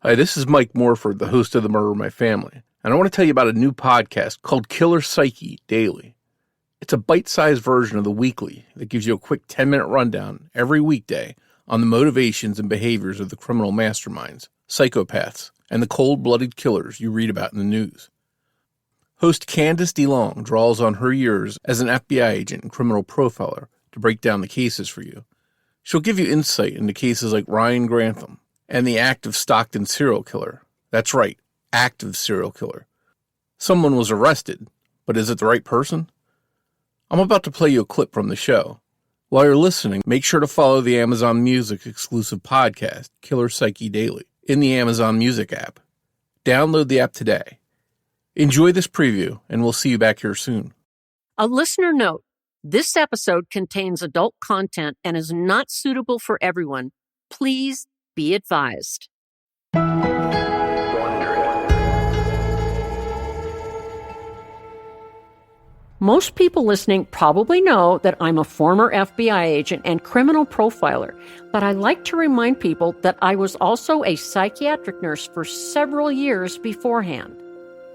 Hi, this is Mike Morford, the host of The Murder of My Family, and I want to tell you about a new podcast called Killer Psyche Daily. It's a bite-sized version of the weekly that gives you a quick 10-minute rundown every weekday on the motivations and behaviors of the criminal masterminds, psychopaths, and the cold-blooded killers you read about in the news. Host Candace DeLong draws on her years as an FBI agent and criminal profiler to break down the cases for you. She'll give you insight into cases like Ryan Grantham and the active Stockton serial killer. That's right, active serial killer. Someone was arrested, but is it the right person? I'm about to play you a clip from the show. While you're listening, make sure to follow the Amazon Music exclusive podcast, Killer Psyche Daily, in the Amazon Music app. Download the app today. Enjoy this preview, and we'll see you back here soon. A listener note, this episode contains adult content and is not suitable for everyone. Please be advised. Most people listening probably know that I'm a former FBI agent and criminal profiler, but I like to remind people that I was also a psychiatric nurse for several years beforehand.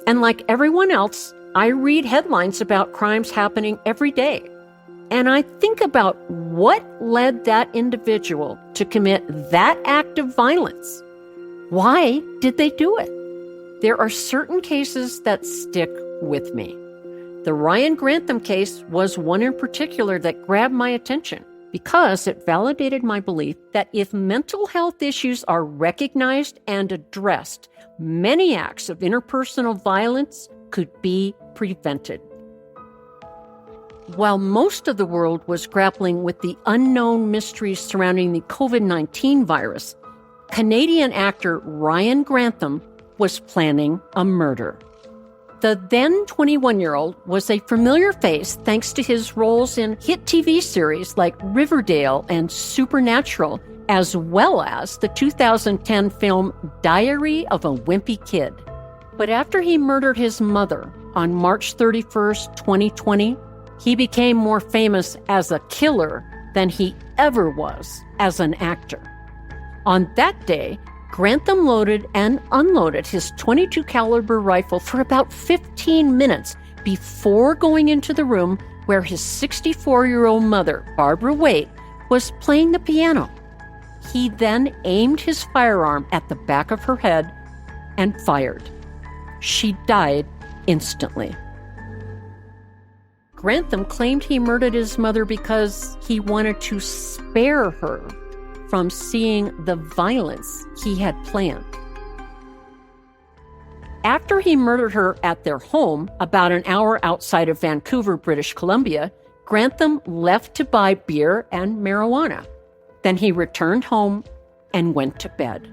And like everyone else, I read headlines about crimes happening every day. And I think about what led that individual to commit that act of violence. Why did they do it? There are certain cases that stick with me. The Ryan Grantham case was one in particular that grabbed my attention because it validated my belief that if mental health issues are recognized and addressed, many acts of interpersonal violence could be prevented. While most of the world was grappling with the unknown mysteries surrounding the COVID-19 virus, Canadian actor Ryan Grantham was planning a murder. The then 21-year-old was a familiar face thanks to his roles in hit TV series like Riverdale and Supernatural, as well as the 2010 film Diary of a Wimpy Kid. But after he murdered his mother on March 31st, 2020, he became more famous as a killer than he ever was as an actor. On that day, Grantham loaded and unloaded his .22 caliber rifle for about 15 minutes before going into the room where his 64-year-old mother, Barbara Waite, was playing the piano. He then aimed his firearm at the back of her head and fired. She died instantly. Grantham claimed he murdered his mother because he wanted to spare her from seeing the violence he had planned. After he murdered her at their home, about an hour outside of Vancouver, British Columbia, Grantham left to buy beer and marijuana. Then he returned home and went to bed.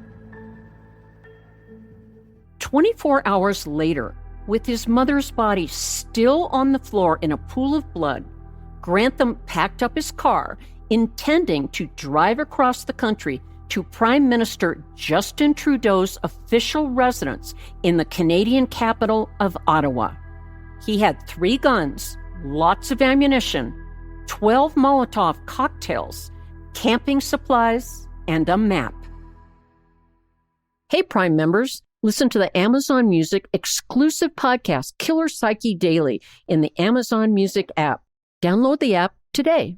24 hours later, with his mother's body still on the floor in a pool of blood, Grantham packed up his car, intending to drive across the country to Prime Minister Justin Trudeau's official residence in the Canadian capital of Ottawa. He had 3 guns, lots of ammunition, 12 Molotov cocktails, camping supplies, and a map. Hey, Prime members, listen to the Amazon Music exclusive podcast, Killer Psyche Daily, in the Amazon Music app. Download the app today.